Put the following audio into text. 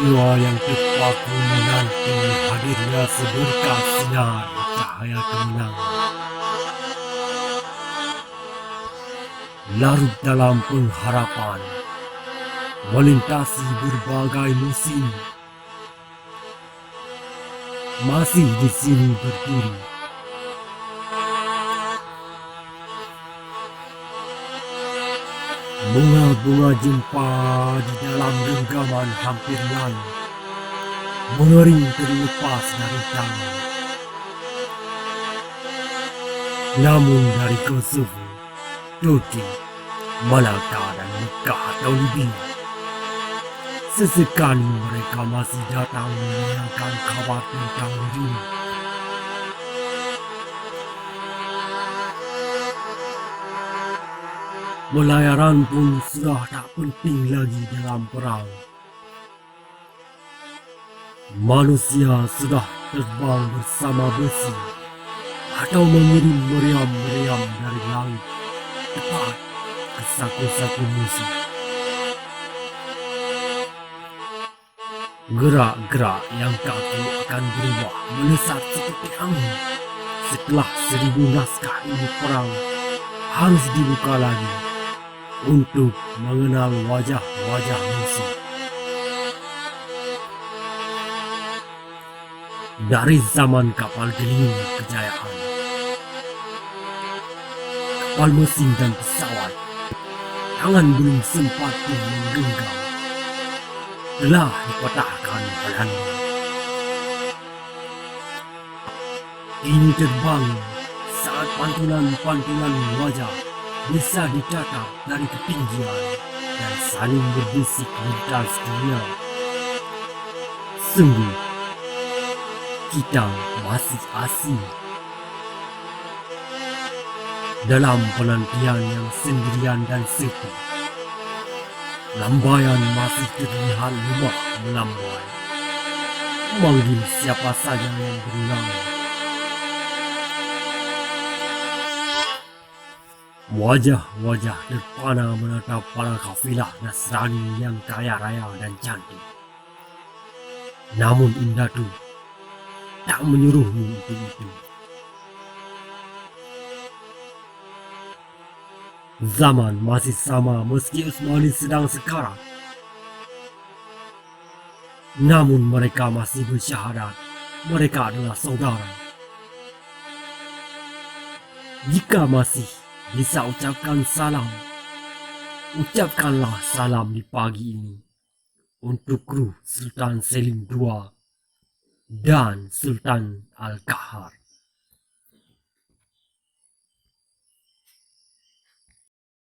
jiwa yang terpaku menanti hadirnya seberkas sinar cahaya kemenangan. Larut dalam pengharapan, melintasi berbagai musim, masih di sini berdiri. Bunga-bunga jempa di dalam genggaman hampir lalu, mengering terlepas dari tangan. Namun dari Kosovo, Turki, Malaka dan Mekah atau Libya, sesekali mereka masih datang menanyakan kabar tentang dirimu. Melayaran pun sudah tak penting lagi dalam perang. Manusia sudah terbang bersama besi atau mengirim meriam-meriam dari langit tepat ke saku-saku musuh. Gerak-gerak yang kaku akan berubah melesat seperti angin setelah 1000 naskah ilmu perang harus dibuka lagi untuk mengenal wajah-wajah musuh. Dari zaman kapal geling kejayaan, kapal mesin dan pesawat, tangan belum sempat pun menggenggam, telah dipatahkan Belanda. Kini terbang saat pantulan-pantulan wajah bisa ditatap dari ketinggian dan saling berbisik lintas dunia. Sungguh, kita masih asing dalam penantian yang sendirian dan sepi. Lambaian masih terlihat lemah melambai, memanggil siapa saja yang bernama. Wajah-wajah terpana menatap para kafilah Nasrani yang kaya raya dan cantik. Namun indah tu tak menyuruhmu untuk itu. Zaman masih sama meski Utsmani sedang sekarat. Namun mereka masih bersyahadat mereka adalah saudara. Jika masih bisa ucapkan salam, ucapkanlah salam di pagi ini untuk kru Sultan Selim II dan Sultan Al-Qahar.